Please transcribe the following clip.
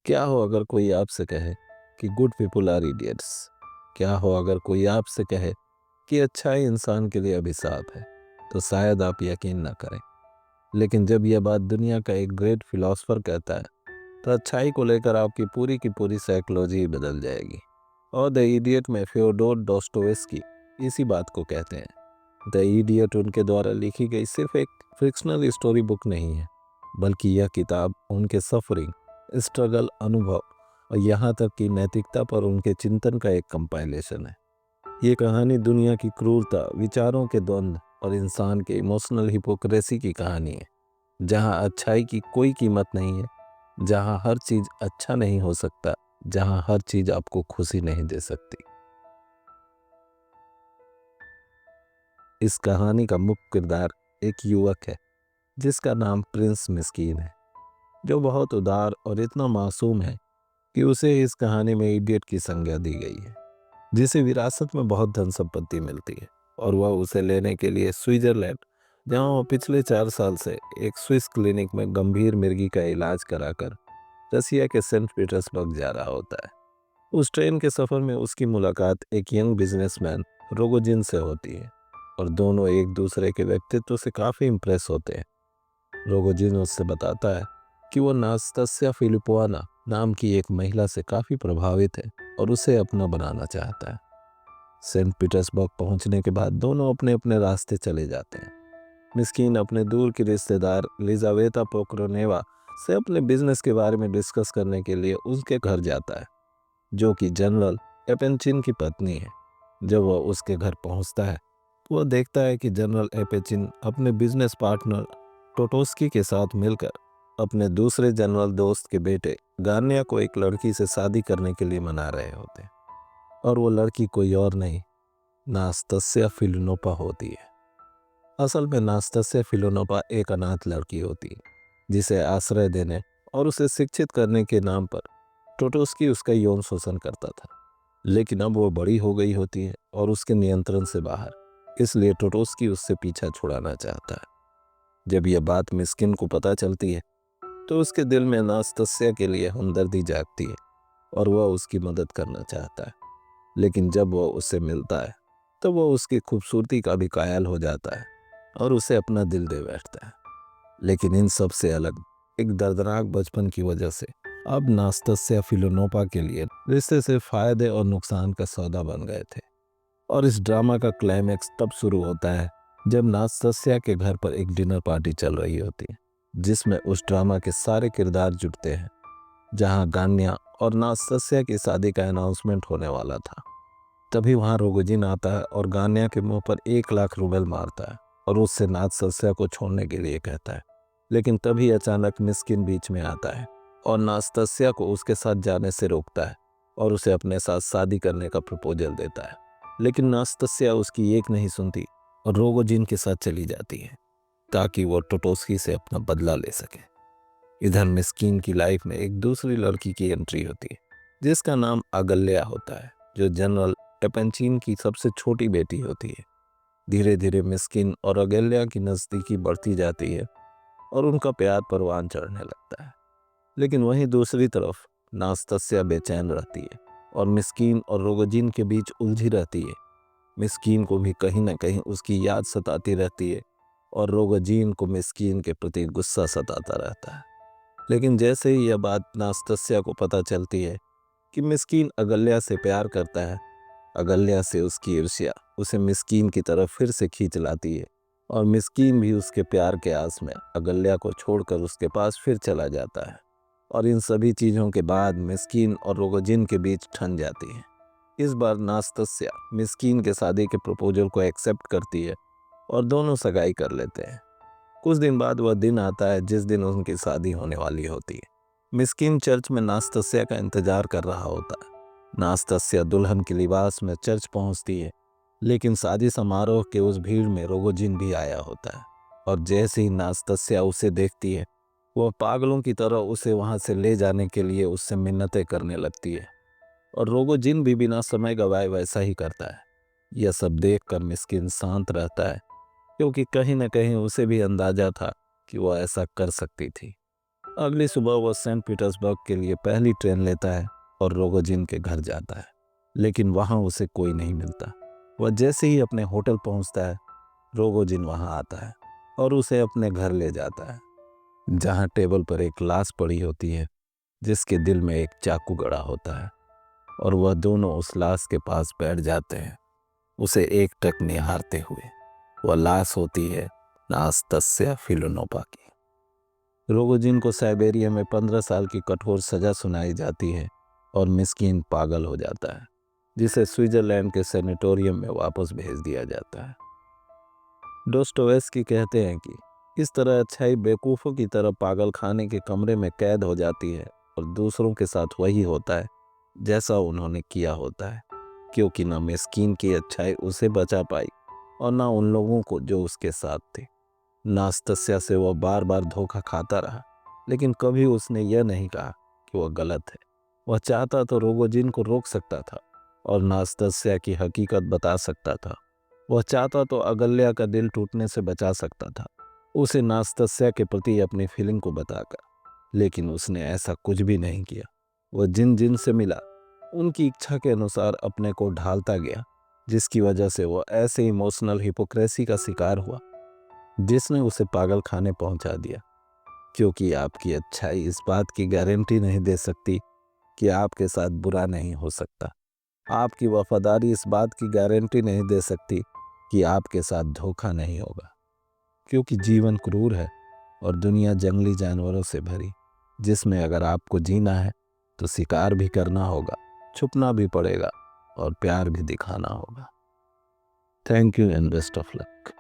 क्या हो अगर कोई आपसे कहे कि गुड पीपल आर इडियट्स? क्या हो अगर कोई आपसे कहे कि अच्छाई इंसान के लिए अभिशाप है? तो शायद आप यकीन ना करें, लेकिन जब यह बात दुनिया का एक ग्रेट फिलोसफर कहता है, तो अच्छाई को लेकर आपकी पूरी की पूरी साइकोलॉजी ही बदल जाएगी। और द इडियट में फ्योडोर डॉस्टोवेस्की इसी बात को कहते हैं। द इडियट उनके द्वारा लिखी गई सिर्फ एक फिक्शनल स्टोरी बुक नहीं है, बल्कि यह किताब उनके सफरिंग, स्ट्रगल, अनुभव और यहाँ तक कि नैतिकता पर उनके चिंतन का एक कंपाइलेशन है। ये कहानी दुनिया की क्रूरता, विचारों के द्वंद्व और इंसान के इमोशनल हिपोक्रेसी की कहानी है, जहाँ अच्छाई की कोई कीमत नहीं है, जहाँ हर चीज अच्छा नहीं हो सकता, जहाँ हर चीज आपको खुशी नहीं दे सकती। इस कहानी का मुख्य किरदार एक युवक है जिसका नाम प्रिंस मिस्कीन है, जो बहुत उदार और इतना मासूम है कि उसे इस कहानी में इडियट की संज्ञा दी गई है, जिसे विरासत में बहुत धन संपत्ति मिलती है और वह उसे लेने के लिए स्विट्जरलैंड, जहां वह पिछले 4 साल से एक स्विस क्लिनिक में गंभीर मिर्गी का इलाज कराकर रसिया के सेंट पीटर्सबर्ग जा रहा होता है। उस ट्रेन के सफर में उसकी मुलाकात एक यंग बिजनेसमैन रोगोजिन से होती है और दोनों एक दूसरे के व्यक्तित्व से काफी इंप्रेस होते हैं। रोगोजिन उससे बताता है कि वो नास्तस्या फिलिपोवाना नाम की एक महिला से काफी प्रभावित है और उसे अपना बनाना चाहता है। सेंट पीटर्सबर्ग पहुंचने के बाद दोनों अपने अपने रास्ते चले जाते हैं। मिस्कीन अपने दूर की रिश्तेदार लिजावेता पोक्रोनेवा से अपने बिजनेस के बारे में डिस्कस करने के लिए उसके घर जाता है, जो कि जनरल एपेचिन की पत्नी है। जब वह उसके घर पहुंचता है, तो वह देखता है कि जनरल एपेचिन अपने बिजनेस पार्टनर टोटोस्की के साथ मिलकर अपने दूसरे जनरल दोस्त के बेटे गार्निया को एक लड़की से शादी करने के लिए मना रहे होते हैं। और वो लड़की कोई और नहीं, नास्तस्या फिलोनोपा होती है। असल में नास्तस्या फिलोनोपा एक अनाथ लड़की होती है, जिसे आश्रय देने और उसे शिक्षित करने के नाम पर टोटोस्की उसका यौन शोषण करता था। लेकिन अब वो बड़ी हो गई होती है और उसके नियंत्रण से बाहर, इसलिए टोटोस्की उससे पीछा छुड़ाना चाहता है। जब यह बात मिस्किन को पता चलती है, तो उसके दिल में नास्तस्या के लिए हमदर्दी जागती है और वह उसकी मदद करना चाहता है। लेकिन जब वह उससे मिलता है, तो वह उसकी खूबसूरती का भी कायल हो जाता है और उसे अपना दिल दे बैठता है। लेकिन इन सब से अलग एक दर्दनाक बचपन की वजह से अब नास्तस्या फिलोनोपा के लिए रिश्ते से फायदे और नुकसान का सौदा बन गए थे। और इस ड्रामा का क्लाइमैक्स तब शुरू होता है जब नास्तस्या के घर पर एक डिनर पार्टी चल रही होती है, जिसमें उस ड्रामा के सारे किरदार जुटते हैं, जहां गान्या और नास्तस्या की शादी का अनाउंसमेंट होने वाला था। तभी वहां रोगोजिन आता है और गान्या के मुंह पर 1 लाख रूबल मारता है और उससे नास्तस्या को छोड़ने के लिए कहता है। लेकिन तभी अचानक मिस्किन बीच में आता है और नास्तस्या को उसके साथ जाने से रोकता है और उसे अपने साथ शादी करने का प्रपोजल देता है। लेकिन नास्तस्या उसकी एक नहीं सुनती और रोगोजिन के साथ चली जाती है, ताकि वो टोटोस्की से अपना बदला ले सके। इधर मिस्कीन की लाइफ में एक दूसरी लड़की की एंट्री होती है, जिसका नाम अगल्या होता है, जो जनरल एपेचिन की सबसे छोटी बेटी होती है। धीरे धीरे मिस्किन और अगल्या की नज़दीकी बढ़ती जाती है और उनका प्यार परवान चढ़ने लगता है। लेकिन वहीं दूसरी तरफ नास्तस्या बेचैन रहती है और मिस्कीन और रोगोजिन के बीच उलझी रहती है। मिस्कीन को भी कहीं ना कहीं उसकी याद सताती रहती है और रोगोजिन को मिस्कीन के प्रति गुस्सा सताता रहता है। लेकिन जैसे ही यह बात नास्तस्या को पता चलती है कि मिस्कीन अगल्या से प्यार करता है, अगल्या से उसकी ईर्ष्या उसे मिस्कीन की तरफ फिर से खींच लाती है और मिस्कीन भी उसके प्यार के आस में अगल्या को छोड़कर उसके पास फिर चला जाता है। और इन सभी चीज़ों के बाद मिस्कीन और रोगोजिन के बीच ठन जाती है। इस बार नास्तस्या मिस्कीन के शादी के प्रपोजल को एक्सेप्ट करती है और दोनों सगाई कर लेते हैं। कुछ दिन बाद वह दिन आता है जिस दिन उनकी शादी होने वाली होती है। मिस्कीन चर्च में नास्तस्या का इंतजार कर रहा होता है। नास्तस्या दुल्हन के लिबास में चर्च पहुंचती है, लेकिन शादी समारोह के उस भीड़ में रोगोजिन भी आया होता है। और जैसे ही नास्तस्या उसे देखती है, वह पागलों की तरह उसे वहां से ले जाने के लिए उससे मिन्नतें करने लगती है। और रोगोजिन भी बिना समय गवाए वैसा ही करता है। यह सब देखकर मिस्कीन शांत रहता है, क्योंकि कहीं न कहीं उसे भी अंदाजा था कि वह ऐसा कर सकती थी। अगली सुबह वह सेंट पीटर्सबर्ग के लिए पहली ट्रेन लेता है और रोगोजिन के घर जाता है, लेकिन वहाँ उसे कोई नहीं मिलता। वह जैसे ही अपने होटल पहुँचता है, रोगोजिन वहाँ आता है और उसे अपने घर ले जाता है, जहाँ टेबल पर एक लाश पड़ी होती है जिसके दिल में एक चाकू गड़ा होता है, और वह दोनों उस लाश के पास बैठ जाते हैं, उसे एकटक निहारते हुए। वह लाश होती है नास्तस्या फिलोनोवा की। रोगोजिन को साइबेरिया में 15 साल की कठोर सजा सुनाई जाती है और मिस्कीन पागल हो जाता है, जिसे स्विट्जरलैंड के सेनेटोरियम में वापस भेज दिया जाता है। डोस्टोवेस्की कहते हैं कि इस तरह अच्छाई बेवकूफ़ों की तरह पागल खाने के कमरे में कैद हो जाती है और दूसरों के साथ वही होता है जैसा उन्होंने किया होता है, क्योंकि न मिस्कीन की अच्छाई उसे बचा पाई और न उन लोगों को जो उसके साथ थे। नास्तस्या से वह बार बार धोखा खाता रहा, लेकिन कभी उसने यह नहीं कहा कि वह गलत है। वह चाहता तो रोगोजिन को रोक सकता था और नास्तस्या की हकीकत बता सकता था। वह चाहता तो अगल्या का दिल टूटने से बचा सकता था, उसे नास्तस्या के प्रति अपनी फीलिंग को बताकर, लेकिन उसने ऐसा कुछ भी नहीं किया। वह जिन जिन से मिला उनकी इच्छा के अनुसार अपने को ढालता गया, जिसकी वजह से वह ऐसे इमोशनल हिपोक्रेसी का शिकार हुआ जिसने उसे पागल खाने पहुंचा दिया। क्योंकि आपकी अच्छाई इस बात की गारंटी नहीं दे सकती कि आपके साथ बुरा नहीं हो सकता। आपकी वफादारी इस बात की गारंटी नहीं दे सकती कि आपके साथ धोखा नहीं होगा। क्योंकि जीवन क्रूर है और दुनिया जंगली जानवरों से भरी, जिसमें अगर आपको जीना है तो शिकार भी करना होगा, छुपना भी पड़ेगा और प्यार भी दिखाना होगा। Thank you and best of luck.